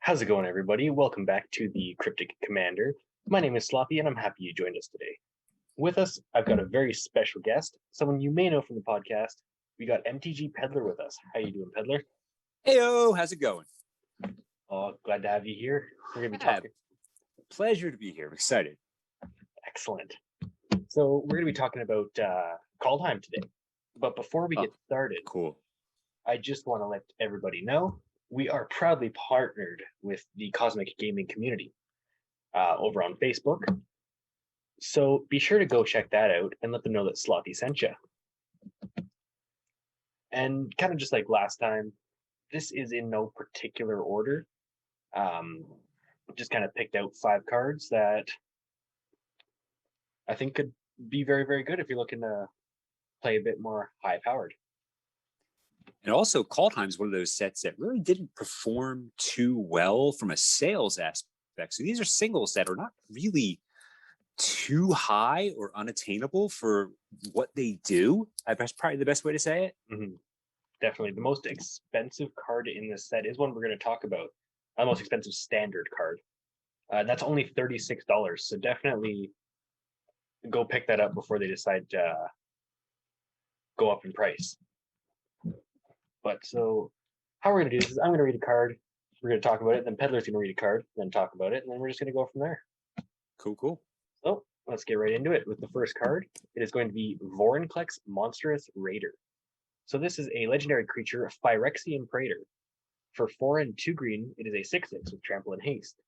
How's it going, everybody? Welcome back to the Cryptic Commander. My name is Sloppy, and I'm happy you joined us today. With us, I've got a very special guest, someone you may know from the podcast. We got MTGPEDDLER with us. How you doing, Peddler? Heyo, how's it going? Oh, glad to have you here. We're gonna be talking. Pleasure to be here. I'm excited. Excellent. So we're gonna be talking about KALDHEIM today. But before we get started, cool. I just want to let everybody know we are proudly partnered with the Cosmic Gaming community over on Facebook. So be sure to go check that out and let them know that Sloppy sent you. And kind of just like last time, this is in no particular order. Just kind of picked out 5 cards that I think could be very, very good if you're looking to play a bit more high-powered. And also, KALDHEIM is one of those sets that really didn't perform too well from a sales aspect. So these are singles that are not really too high or unattainable for what they do. That's probably the best way to say it. Mm-hmm. Definitely. The most expensive card in this set is one we're going to talk about. The most expensive standard card. That's only $36. So definitely go pick that up before they decide to go up in price. But so how we're going to do this is I'm going to read a card. We're going to talk about it. Then Peddler's going to read a card, then talk about it. And then we're just going to go from there. Cool. So let's get right into it with the first card. It is going to be Laurenclex Monstrous Raider. So this is a legendary creature, Phyrexian Praetor. For 4 and 2 green, it is a 6/6 with trample and haste.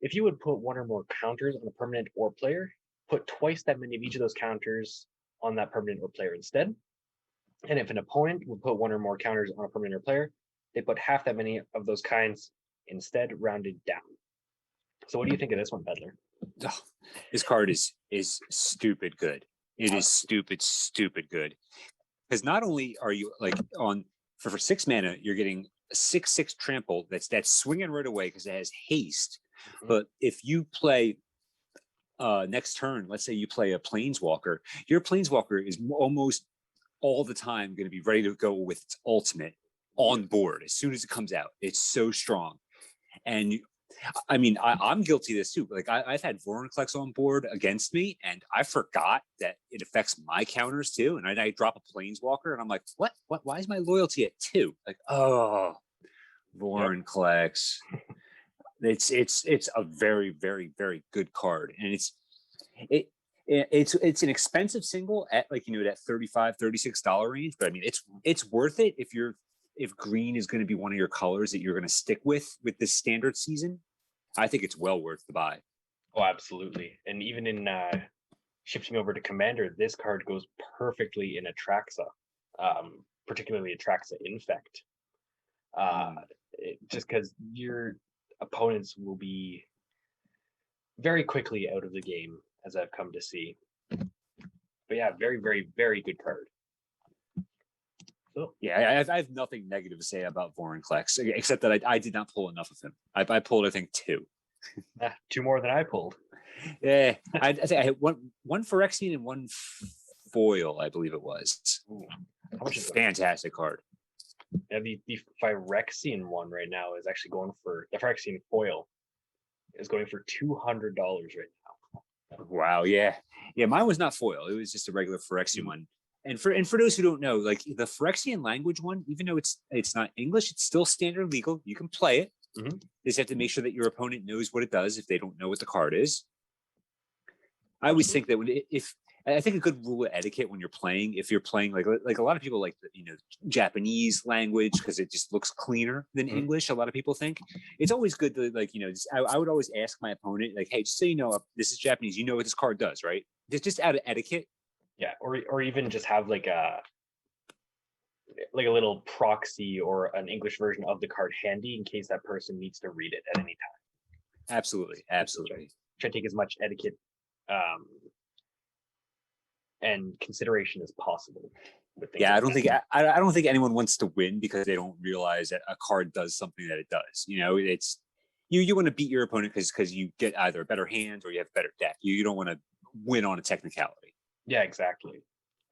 If you would put 1 or more counters on a permanent or player, put twice that many of each of those counters on that permanent or player instead. And if an opponent would put 1 or more counters on a permanent or player, they put half that many of those kinds instead, rounded down. So what do you think of this one, Peddler? Oh, this card is stupid good. It is stupid good. Because not only are you like on for 6 mana, you're getting 6/6 trample that's swinging right away because it has haste. Mm-hmm. But if you play next turn, let's say you play a Planeswalker, your Planeswalker is almost all the time going to be ready to go with its ultimate on board as soon as it comes out. It's so strong. And I mean, I'm guilty of this too. Like I've had Laurenclex on board against me, and I forgot that it affects my counters too. And I drop a Planeswalker, and I'm like, what? Why is my loyalty at 2? Like, oh, Laurenclex. It's a very, very, very good card, and it's an expensive single at like that $35, $36 range. But I mean, it's worth it if green is going to be one of your colors that you're going to stick with this standard season. I think it's well worth the buy. Oh, absolutely. And even in shifting over to Commander, this card goes perfectly in Atraxa, particularly Atraxa Infect. Just because your opponents will be very quickly out of the game, as I've come to see. But yeah, very, very, very good card. So yeah, I have nothing negative to say about Laurenclex, except that I did not pull enough of him. I pulled, I think, 2. 2 more than I pulled. Yeah, I think I had one Phyrexian and 1 foil, I believe it was. Ooh, how much is fantastic card. Yeah, the Phyrexian one right now is actually going for the Phyrexian foil is going for $200 right now. Wow, yeah, mine was not foil; it was just a regular Phyrexian one. And for those who don't know, like the Phyrexian language one, even though it's not English, it's still standard legal. You can play it. Mm-hmm. You just have to make sure that your opponent knows what it does if they don't know what the card is. I always think that I think a good rule of etiquette when you're playing, if you're playing like a lot of people like Japanese language because it just looks cleaner than English. A lot of people think it's always good to I would always ask my opponent like, hey, just so you know, this is Japanese. You know what this card does, right? Just out of etiquette. Yeah, or even just have like a little proxy or an English version of the card handy in case that person needs to read it at any time. Absolutely. Try to take as much etiquette and consideration as possible. Yeah, I don't think anyone wants to win because they don't realize that a card does something that it does. It's you want to beat your opponent because you get either a better hand or you have a better deck. You don't want to win on a technicality. Yeah, exactly.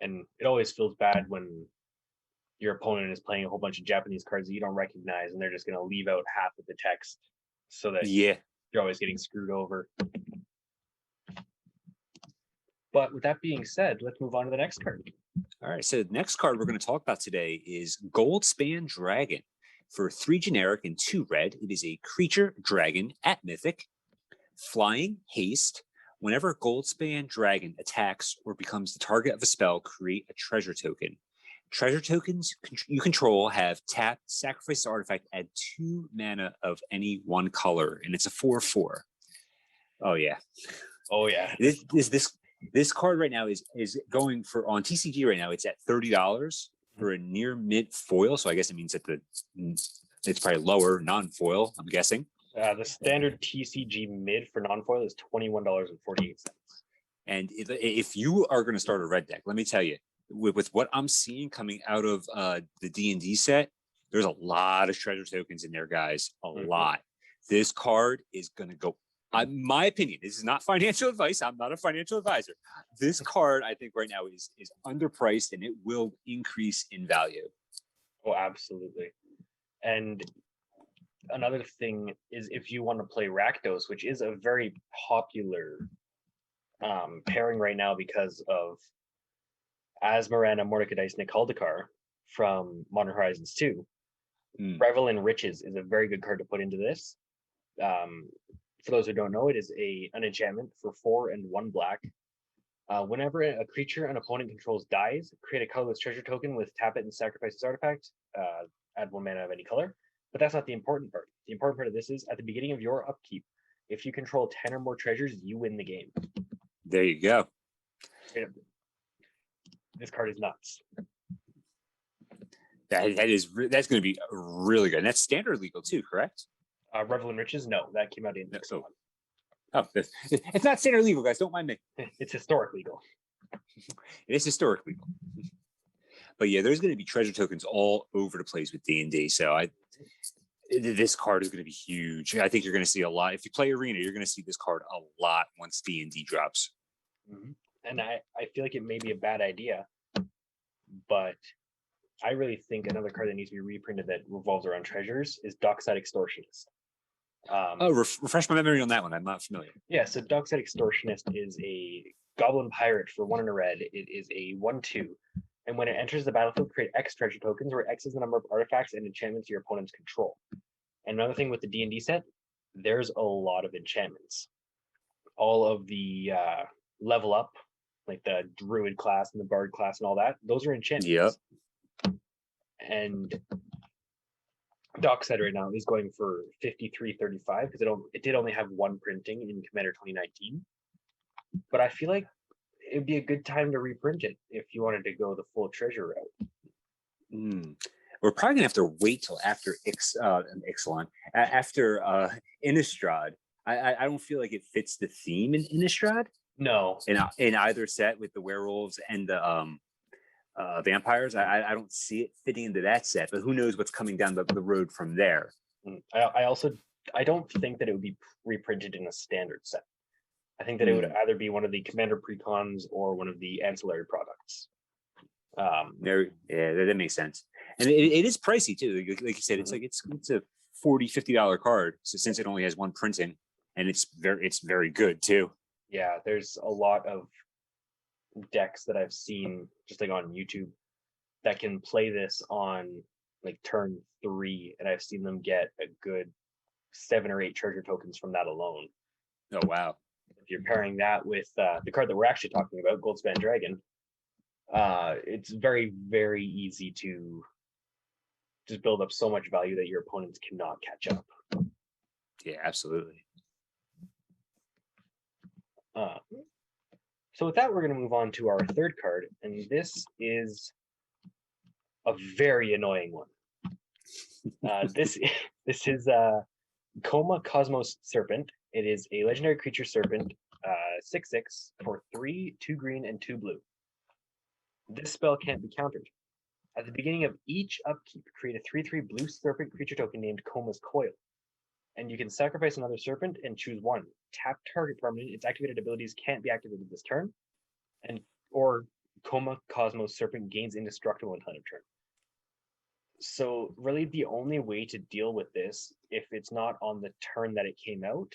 And it always feels bad when your opponent is playing a whole bunch of Japanese cards that you don't recognize, and they're just going to leave out half of the text so that Yeah. you're always getting screwed over. But with that being said, let's move on to the next card. All right. So the next card we're going to talk about today is Goldspan Dragon. For 3 generic and 2 red, it is a creature dragon at Mythic. Flying, haste. Whenever Goldspan Dragon attacks or becomes the target of a spell, create a treasure token. Treasure tokens you control have tap, sacrifice artifact, add 2 mana of any one color, and it's a 4/4. Oh yeah. Oh yeah. This card right now is going for on TCG right now. It's at $30 for a near mint foil. So I guess it means that it's probably lower non-foil. I'm guessing. The standard TCG mid for non-foil is $21.48. And if you are going to start a red deck, let me tell you, with what I'm seeing coming out of the D&D set, there's a lot of treasure tokens in there, guys. A lot. This card is going to go. My opinion, this is not financial advice. I'm not a financial advisor. This card, I think, right now is underpriced, and it will increase in value. Oh, absolutely. And another thing is if you want to play Rakdos, which is a very popular pairing right now because of Asmarana, Mordekaiser, and Kaldheim from Modern Horizons 2. Revel in Riches is a very good card to put into this. For those who don't know, it is an enchantment for 4 and 1 black. Whenever a creature an opponent controls dies, create a colorless treasure token with tap it and sacrifice its artifact. Add 1 mana of any color. But that's not the important part. The important part of this is at the beginning of your upkeep, if you control 10 or more treasures, you win the game. There you go. This card is nuts. That's going to be really good. And that's standard legal too, correct? Revel in Riches? No, that came out in next month. Oh, it's not standard legal, guys. Don't mind me. It's historic legal. It is historic legal. But yeah, there's going to be treasure tokens all over the place with D&D. So this card is going to be huge. I think you're going to see a lot. If you play Arena, you're going to see this card a lot once D&D drops. And I feel like it may be a bad idea, but I really think another card that needs to be reprinted that revolves around treasures is Dockside Extortionist. Refresh my memory on that one. I'm not familiar. Yeah, so Dockside Extortionist is a goblin pirate for 1 and a red. It is a 1/2. And when it enters the battlefield, create X treasure tokens, where X is the number of artifacts and enchantments your opponents control. And another thing with the D&D set, there's a lot of enchantments. All of the level up, like the druid class and the bard class and all that, those are enchantments. Yep. And Dockside right now is going for $53.35 because it did only have 1 printing in Commander 2019. But I feel like it'd be a good time to reprint it if you wanted to go the full treasure route. We're probably gonna have to wait till after after Innistrad. I don't feel like it fits the theme in Innistrad. No, in either set with the werewolves and the vampires. I don't see it fitting into that set, but who knows what's coming down the road from there. I don't think that it would be reprinted in a standard set. I think that it would either be one of the Commander Precons or one of the ancillary products. That makes sense. And it is pricey too. Like you said, it's a $40-$50 card. So since it only has 1 printing, and it's very good too. Yeah, there's a lot of decks that I've seen just like on YouTube that can play this on like turn 3, and I've seen them get a good 7 or 8 treasure tokens from that alone. Oh wow. If you're pairing that with the card that we're actually talking about, Goldspan Dragon, it's very, very easy to just build up so much value that your opponents cannot catch up. Yeah, absolutely. So with that, we're going to move on to our 3rd card, and this is a very annoying one. This is Coma Cosmos Serpent. It is a legendary creature serpent, 6/6 for 3, 2 green, and 2 blue. This spell can't be countered. At the beginning of each upkeep, create a 3/3 blue serpent creature token named Coma's Coil. And you can sacrifice another serpent and choose 1. Tap target permanent. Its activated abilities can't be activated this turn. Or Coma Cosmos Serpent gains indestructible until end of turn. So really the only way to deal with this, if it's not on the turn that it came out,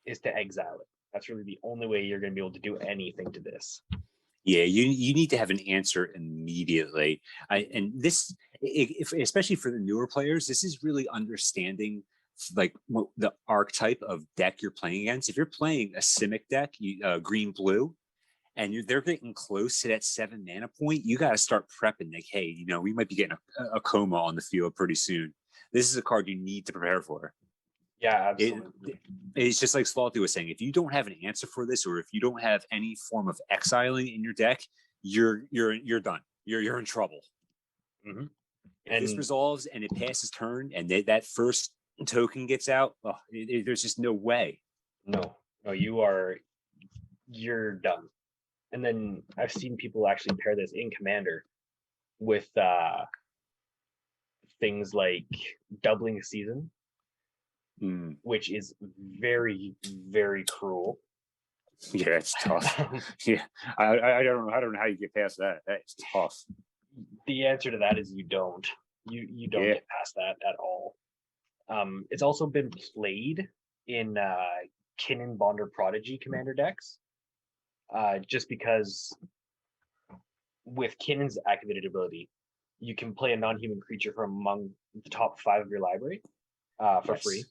is to exile it. That's really the only way you're going to be able to do anything to this. Yeah, you need to have an answer immediately. And this, if, especially for the newer players, this is really understanding like the archetype of deck you're playing against. If you're playing a Simic deck, green blue, and they're getting close to that 7 mana point, you got to start prepping. Like, hey, we might be getting a Coma on the field pretty soon. This is a card you need to prepare for. Yeah, absolutely. It's just like Slothy was saying. If you don't have an answer for this, or if you don't have any form of exiling in your deck, you're done. You're in trouble. Mm-hmm. If this resolves and it passes turn, and that first token gets out, there's just no way. No, you're done. And then I've seen people actually pair this in Commander with things like doubling season, which is very, very cruel. Yeah, it's tough. Yeah, I don't know how you get past that. That's tough. The answer to that is you don't. You don't get past that at all. It's also been played in Kinnan Bonder Prodigy Commander decks, just because with Kinnan's activated ability, you can play a non-human creature from among the top 5 of your library for free.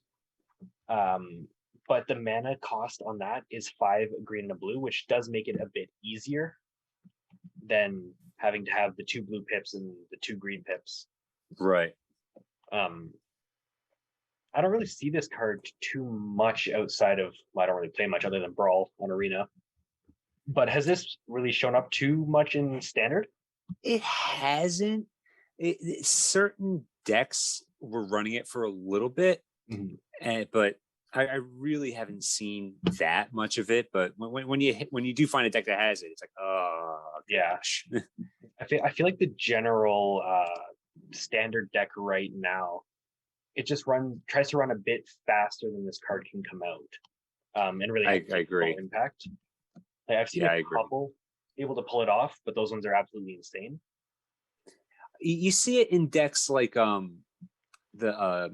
But the mana cost on that is 5 green and a blue, which does make it a bit easier than having to have the 2 blue pips and the 2 green pips. Right. I don't really see this card too much outside of, well, I don't really play much other than Brawl on Arena. But has this really shown up too much in Standard? It hasn't. Certain decks were running it for a little bit, but I really haven't seen that much of it. But when you do find a deck that has it, it's like, oh gosh. I feel like the general Standard deck right now, it just tries to run a bit faster than this card can come out, and really I agree. Impact. Like, I've seen a couple able to pull it off, but those ones are absolutely insane. You see it in decks like the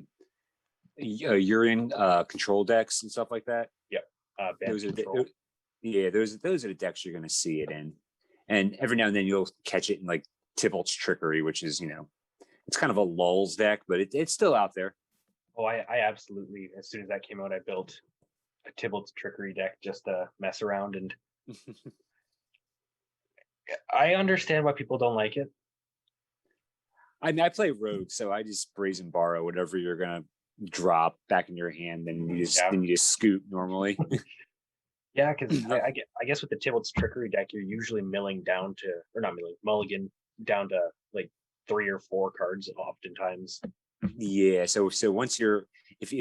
urine control decks and stuff like that. Yep. Those are the decks you're going to see it in, and every now and then you'll catch it in like Tybalt's Trickery, which is it's kind of a lulls deck, but it's still out there. Oh, I absolutely. As soon as that came out, I built a Tybalt's Trickery deck just to mess around, and I understand why people don't like it. I mean, I play Rogue, so I just brazen borrow whatever you're gonna drop back in your hand, and you just scoop normally. Yeah, because I guess with the Tybalt's Trickery deck, you're usually mulligan down to like 3 or 4 cards oftentimes. Yeah, so once if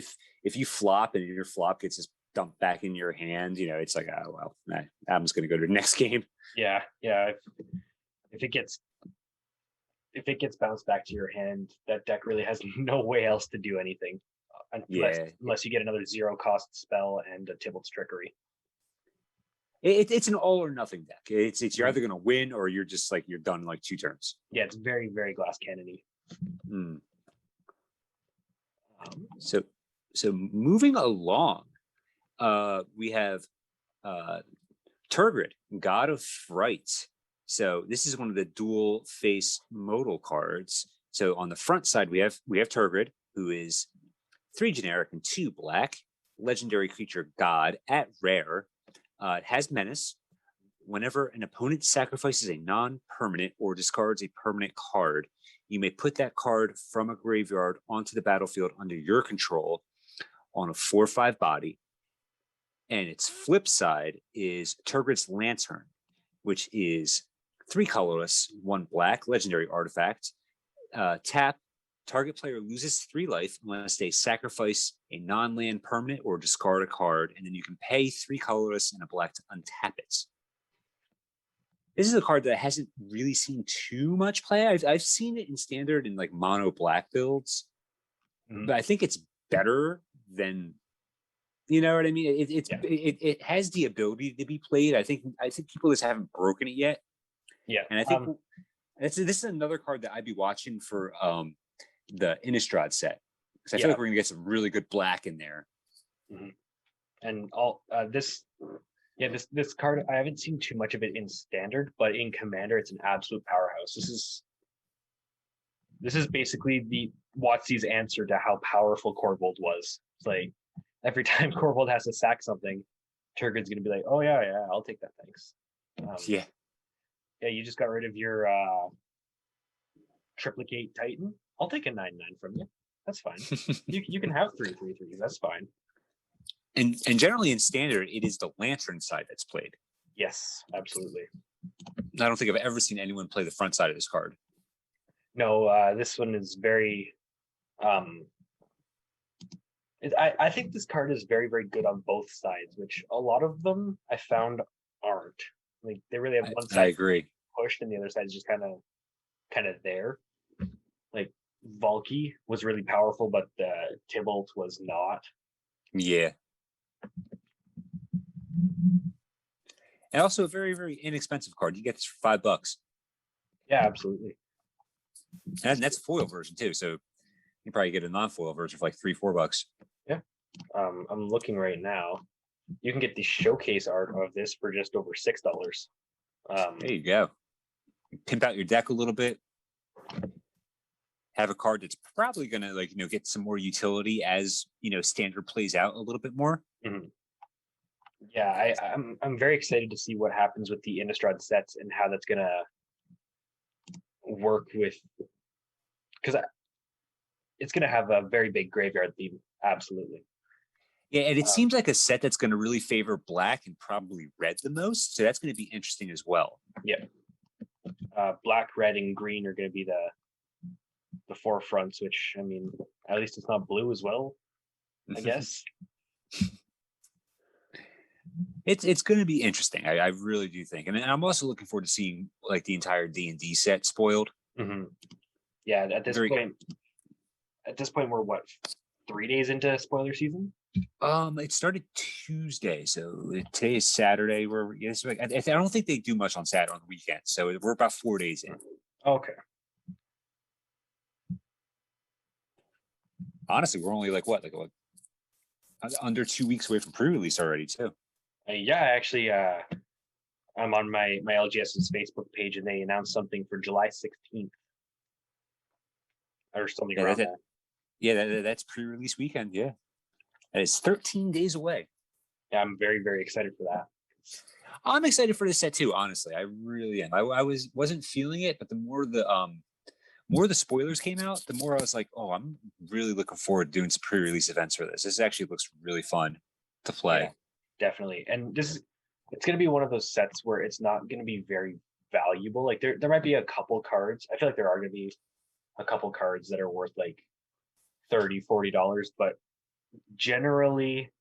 you flop and your flop gets just dumped back in your hand, it's like, oh well, I'm just gonna go to the next game. Yeah. If it gets bounced back to your hand, that deck really has no way else to do anything, unless you get another 0-cost spell and a Tybalt's Trickery. It's an all or nothing deck. It's you're either going to win or you're just like you're done in like 2 turns. Yeah, it's very, very glass cannon-y. So moving along, we have Turgid, God of Fright. So this is one of the dual face modal cards. So on the front side, we have Turgid, who is 3 generic and 2 black, legendary creature god at rare. It has menace. Whenever an opponent sacrifices a non-permanent or discards a permanent card, you may put that card from a graveyard onto the battlefield under your control on a 4/5 body. And its flip side is Turgid's Lantern, which is 3 colorless, 1 black, legendary artifact. Tap, target player loses 3 life unless they sacrifice a non-land permanent or discard a card, and then you can pay 3 colorless and a black to untap it. This is a card that hasn't really seen too much play. I've seen it in Standard in like mono black builds, but I think it's better than, you know what I mean? It has the ability to be played. I think people just haven't broken it yet. Yeah, and I think This is another card that I'd be watching for the Innistrad set, because I feel Yeah. like we're gonna get some really good black in there. And all this card, I haven't seen too much of it in standard, but in commander it's an absolute powerhouse. This is basically the WotC's answer to how powerful Korvold was. It's like every time Korvold has to sack something, Turgon's gonna be like, oh yeah, I'll take that, thanks. Yeah. Yeah, you just got rid of your triplicate Titan. I'll take a 9/9 from you. That's fine. You can have 3/3/3s. That's fine. And generally in standard, it is the Lantern side that's played. Yes, absolutely. I don't think I've ever seen anyone play the front side of this card. No, this one is very. I think this card is very, very good on both sides, which a lot of them I found aren't. Like they really have one side I agree. pushed, and the other side is just kind of there. Like Valky was really powerful, but Tybalt was not. Yeah. And also a very, very inexpensive card. You get this for $5. Yeah, absolutely. And that's a foil version too. So you probably get a non-foil version for like $3-4. Yeah. I'm looking right now. You can get the showcase art of this for just over $6. There you go. Pimp out your deck a little bit. Have a card that's probably gonna get some more utility as standard plays out a little bit more. Mm-hmm. Yeah, I'm very excited to see what happens with the Innistrad sets and how that's gonna work with, because it's gonna have a very big graveyard theme. Absolutely. Yeah, and it seems like a set that's going to really favor black and probably red the most. So that's going to be interesting as well. Yeah. Black, red, and green are going to be the forefronts, which, I mean, at least it's not blue as well, I guess. It's going to be interesting. I really do think. And I'm also looking forward to seeing like the entire D&D set spoiled. Mm-hmm. Yeah, at this point, we're what, 3 days into spoiler season? It started Tuesday, so today is Saturday. I don't think they do much on Saturday on the weekend, so we're about 4 days in. Okay. Honestly, we're only like under 2 weeks away from pre-release already, too. Yeah, actually, I'm on my LGS's Facebook page, and they announced something for July 16th or something around that. Yeah, that's pre-release weekend. Yeah. And it's 13 days away. Yeah, I'm very, very excited for that. I'm excited for this set too. Honestly, I really am. I wasn't feeling it, but the more the spoilers came out, the more I was like, oh, I'm really looking forward to doing some pre-release events for this. This actually looks really fun to play. Yeah, definitely, and it's going to be one of those sets where it's not going to be very valuable. Like there might be a couple cards. I feel like there are going to be a couple cards that are worth like $30-$40, but generally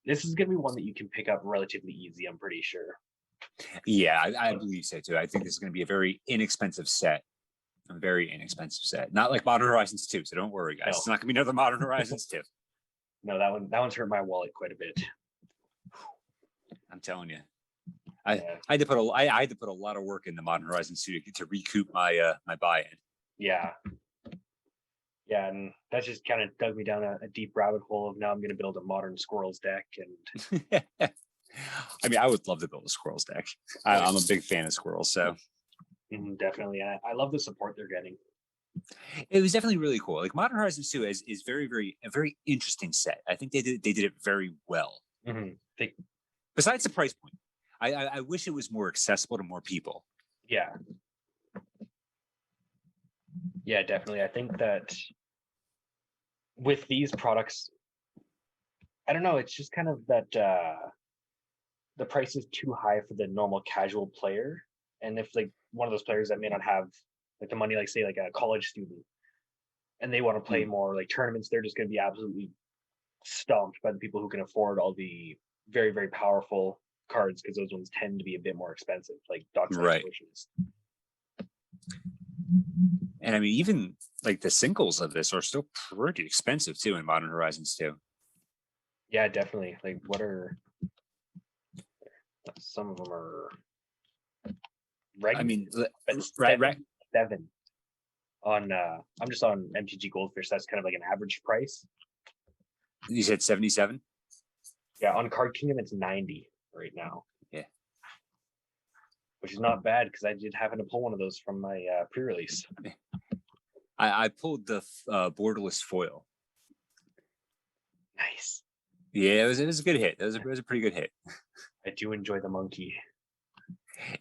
this is going to be one that you can pick up relatively easy, I'm pretty sure. Yeah, I believe so too. I think this is going to be a very inexpensive set. A very inexpensive set. Not like Modern Horizons 2, so don't worry, guys. No. It's not going to be another Modern Horizons 2. No, that one's hurt my wallet quite a bit. I'm telling you. I had to put a lot of work into Modern Horizons 2 to recoup my my buy-in. Yeah. Yeah, and that just kind of dug me down a deep rabbit hole of now I'm going to build a modern Squirrels deck. And I mean, I would love to build a Squirrels deck. I'm a big fan of Squirrels, so definitely. I love the support they're getting. It was definitely really cool. Like Modern Horizons 2 is very, a very interesting set. I think they did it very well. Mm-hmm. Besides the price point, I wish it was more accessible to more people. Yeah. Yeah, definitely. I think that with these products, I don't know, it's just kind of that the price is too high for the normal casual player. And if like one of those players that may not have like the money, like say like a college student, and they want to play more like tournaments, they're just going to be absolutely stomped by the people who can afford all the very, very powerful cards, because those ones tend to be a bit more expensive, like Dockside Right. Potions. And I mean, even like the singles of this are still pretty expensive too in Modern Horizons 2. Yeah, definitely. Like, what are some of them are? I mean, 77 on I'm just on MTG Goldfish. That's kind of like an average price. You said 77? Yeah, on Card Kingdom it's 90 right now. Yeah. Which is not bad because I did happen to pull one of those from my pre-release. I pulled the borderless foil. Nice. Yeah, it was a good hit. It was a pretty good hit. I do enjoy the monkey.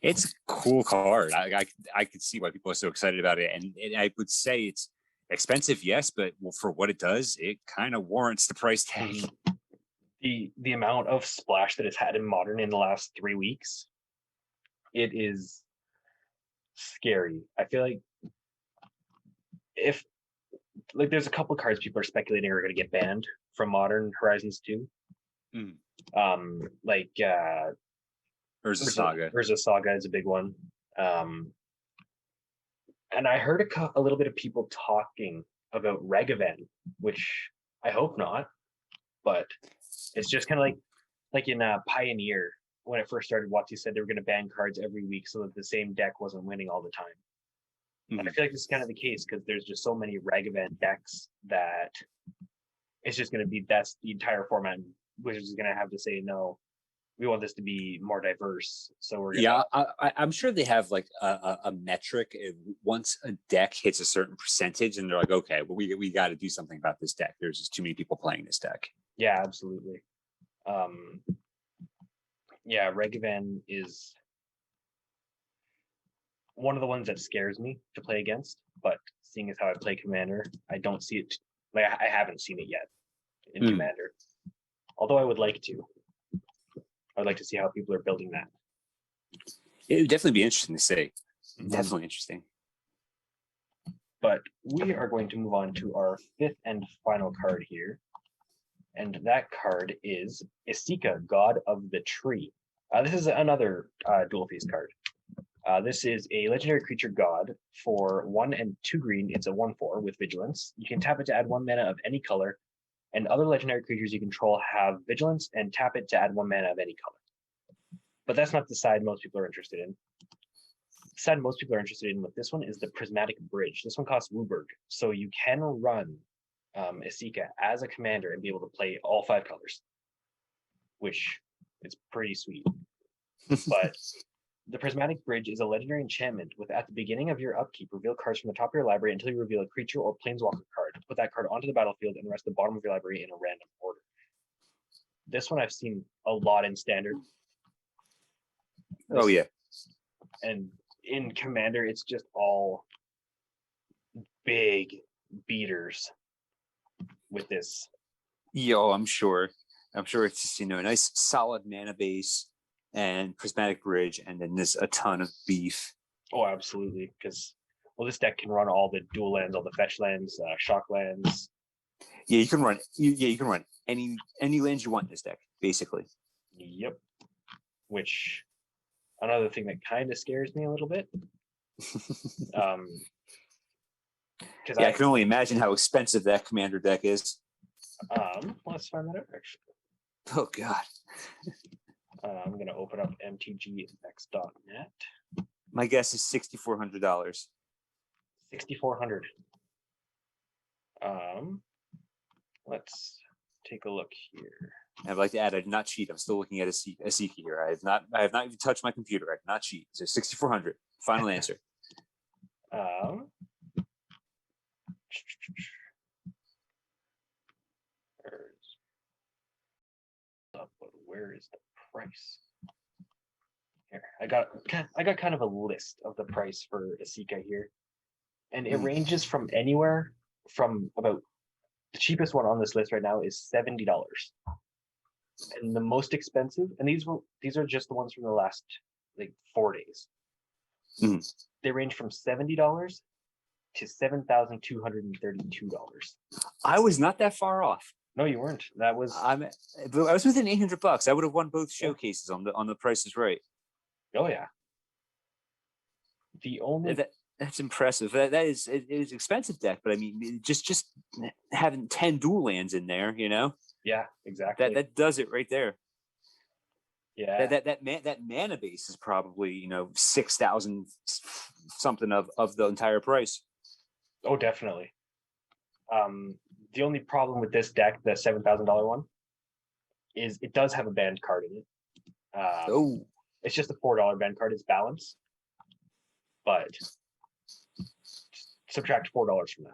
It's a cool card. I could see why people are so excited about it, and I would say it's expensive, yes, but for what it does, it kind of warrants the price tag. The amount of splash that it's had in Modern in the last 3 weeks, it is scary. I feel like if like there's a couple cards people are speculating are going to get banned from Modern Horizons 2. Like Urza Saga. Urza Saga is a big one. And I heard a little bit of people talking about Regavan, which I hope not, but it's just kind of like in Pioneer when it first started. Watu said they were going to ban cards every week so that the same deck wasn't winning all the time. And I feel like this is kind of the case because there's just so many Regavan decks that it's just going to be that's the entire format. Wizards is going to have to say no. We want this to be more diverse, so we're gonna... I'm sure they have like a metric. Once a deck hits a certain percentage, and they're like, okay, well, we got to do something about this deck. There's just too many people playing this deck. Yeah, absolutely. Yeah, Regavan is one of the ones that scares me to play against. But seeing as how I play Commander, I don't see it. Like I haven't seen it yet in Commander, although I would like to. I'd like to see how people are building that. It would definitely be interesting to see. Definitely interesting. But we are going to move on to our fifth and final card here. And that card is Esika, God of the Tree. This is another dual face card. This is a legendary creature god for 1 and 2 green. It's a 1/4 with vigilance. You can tap it to add 1 mana of any color. And other legendary creatures you control have vigilance and tap it to add 1 mana of any color. But that's not the side most people are interested in. The side most people are interested in with this one is the Prismatic Bridge. This one costs Wooburg. So you can run Esika as a commander and be able to play all 5 colors, which is pretty sweet. But the Prismatic Bridge is a legendary enchantment with at the beginning of your upkeep, reveal cards from the top of your library until you reveal a creature or planeswalker card. Put that card onto the battlefield and rest the bottom of your library in a random order. This one I've seen a lot in Standard. Oh, yeah. And in Commander, it's just all big beaters with this. Yo, I'm sure it's just, a nice solid mana base and Prismatic Bridge, and then there's a ton of beef. Oh, absolutely. Because, well, this deck can run all the dual lands, all the fetch lands, shock lands. Yeah, you can run. You can run any lands you want in this deck, basically. Yep. Which, another thing that kind of scares me a little bit. Because I can only imagine how expensive that Commander deck is. Let's find that out, actually. Oh God. I'm going to open up mtgx.net. My guess is $6,400. $6,400. Let's take a look here. I'd like to add, I did not cheat. I'm still looking at Esika here. I have not even touched my computer. I did not cheat. So 6,400. Final answer. Where is the price? Here, I got kind of a list of the price for Esika here, and it ranges from anywhere from about the cheapest one on this list right now is $70, and the most expensive, and these are just the ones from the last like 4 days. They range from $70 to $7,232. I was not that far off. No, you weren't. That was I was within $800. I would have won both showcases on the Price is Right. Oh yeah. The only that's impressive. It is expensive deck, but I mean, just having 10 dual lands in there, Yeah, exactly. That does it right there. Yeah. That mana base is probably 6,000 something of the entire price. Oh, definitely. The only problem with this deck, the $7,000 one, is it does have a banned card in it. Oh, It's just a $4 banned card. It's balance, but subtract $4 from that.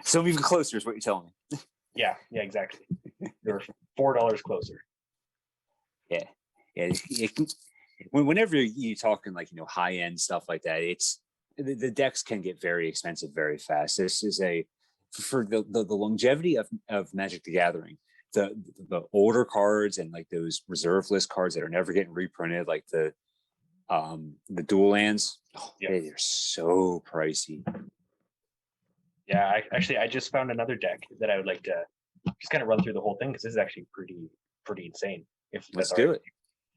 so even closer is what you're telling me. Yeah, exactly. You're $4 closer. Yeah. Whenever you're talking like high end stuff like that, it's the decks can get very expensive very fast. This is for the longevity of Magic the Gathering. The older cards and like those reserve list cards that are never getting reprinted, like the dual lands, they're so pricey. Yeah, I just found another deck that I would like to just kind of run through the whole thing because this is actually pretty insane. Let's do it.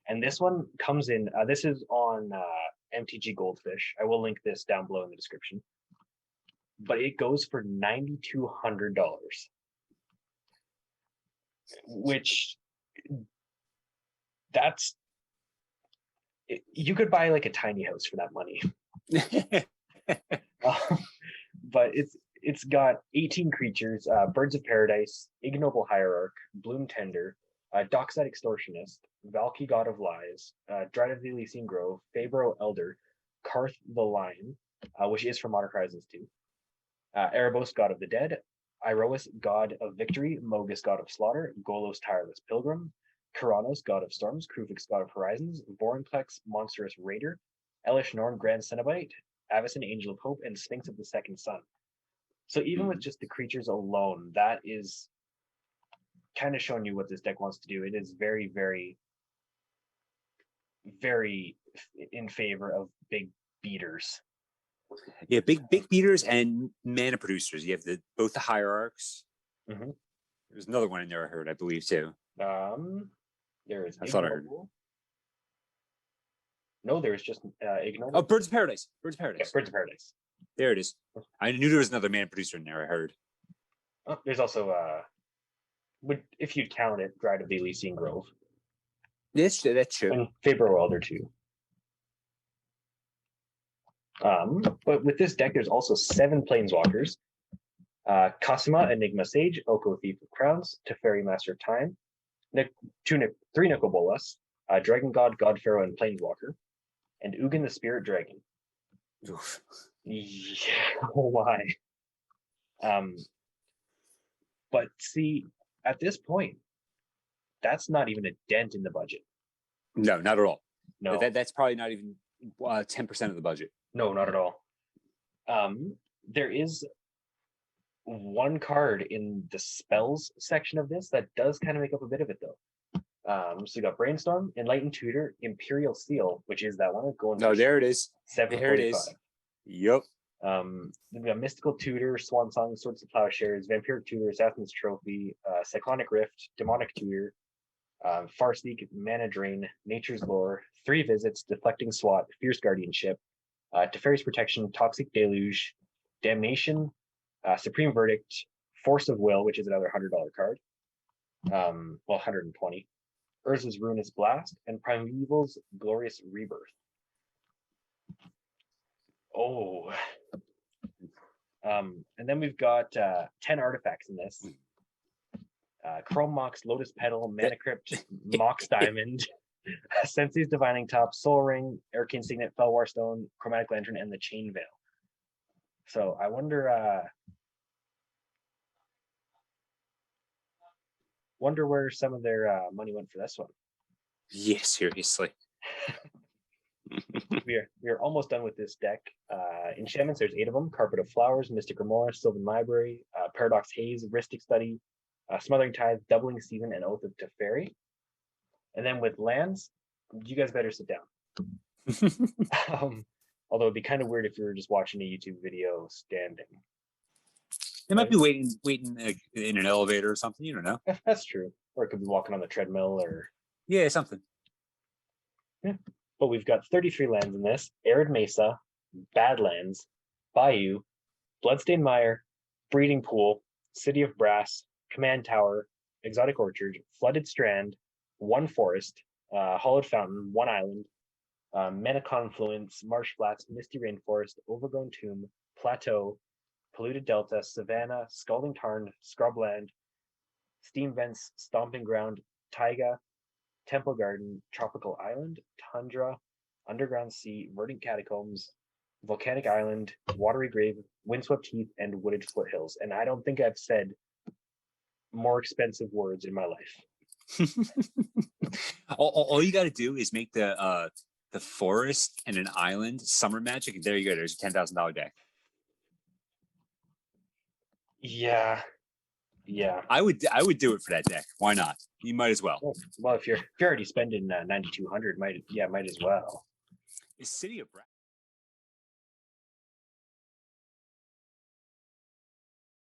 And this one comes in. This is on MTG Goldfish. I will link this down below in the description. But it goes for $9,200, which you could buy like a tiny house for that money. But it's got 18 creatures: Birds of Paradise, Ignoble Hierarch, Bloom Tender, Dockside Extortionist, Valky God of Lies, Dread of the Elysian Grove, Fabro Elder, Karth the Lion, which is from Modern Horizons 2, Erebos God of the Dead, Iroas God of Victory, Mogus God of Slaughter, Golos Tireless Pilgrim, Kuranos God of Storms, Kruvix God of Horizons, Vorinclex Monstrous Raider, Elish Norn Grand Cenobite, Avacyn Angel of Hope, and Sphinx of the Second Sun. So even with just the creatures alone, that is kind of showing you what this deck wants to do. It is very, very, very in favor of big beaters. Yeah, big beaters and mana producers. You have both the hierarchs. Mm-hmm. There's another one in there I heard, I believe too. There is. I thought I heard. No, there's just Ignoble. Oh, Birds of Paradise. Birds of Paradise. Yeah, Birds of Paradise. There it is. I knew there was another mana producer in there. I heard. Oh, there's also if you count it, Dread of the Elysian Grove. That's true. And Fabro Elder too. But with this deck, there's also 7 Planeswalkers: Cosima, Enigma Sage, Oko Thief of Crowns, Teferi Master of Time, 3 Nicol Bolas, Dragon God, God Pharaoh, and Planeswalker, and Ugin the Spirit Dragon. Oof. Yeah, why? But see, at this point, that's not even a dent in the budget. No, not at all. No, that's probably not even 10% of the budget. No, not at all. There is one card in the spells section of this that does kind of make up a bit of it, though. So you got Brainstorm, Enlightened Tutor, Imperial Seal, which is that one going. No, there it is. There it is. Yep. We've got Mystical Tutor, Swan Song, Swords of Plowshares, Vampiric Tutor, Assassin's Trophy, Cyclonic Rift, Demonic Tutor, Farseek, Mana Drain, Nature's Lore, 3 Visits, Deflecting Swat, Fierce Guardianship, Teferi's Protection, Toxic Deluge, Damnation, Supreme Verdict, Force of Will, which is another $100 card. 120. Urza's Ruinous Blast, and Primeval's Glorious Rebirth. Oh. And then we've got 10 artifacts in this. Chrome Mox, Lotus Petal, Mana Crypt, Mox Diamond, Sensei's Divining Top, Soul Ring, Arcane Signet, Felwar Stone, Chromatic Lantern, and the Chain Veil. So I wonder where some of their money went for this one. Yeah, seriously. we are almost done with this deck. Enchantments, there's 8 of them: Carpet of Flowers, Mystic Remora, Sylvan Library, Paradox Haze, Ristic Study, Smothering Tithe, Doubling Season, and Oath of Teferi. And then with lands, you guys better sit down. Although it'd be kind of weird if you were just watching a YouTube video standing. They might be waiting in an elevator or something. You don't know. That's true. Or it could be walking on the treadmill or... Yeah, something. Yeah. But we've got 33 lands in this: Arid Mesa, Badlands, Bayou, Bloodstained Mire, Breeding Pool, City of Brass, Command Tower, Exotic Orchard, Flooded Strand, 1 Forest, Hollowed Fountain, 1 Island, Mana Confluence, Marsh Flats, Misty Rainforest, Overgrown Tomb, Plateau, Polluted Delta, Savannah, Scalding Tarn, Scrubland, Steam Vents, Stomping Ground, Taiga, Temple Garden, Tropical Island, Tundra, Underground Sea, Verdant Catacombs, Volcanic Island, Watery Grave, Windswept Heath, and Wooded Foothills. And I don't think I've said more expensive words in my life. All you got to do is make the forest and an island summer magic, and there you go. There's a $10,000 deck. Yeah. I would do it for that deck. Why not? You might as well. Well, if you're already spending 9,200, might as well. Is City of Brass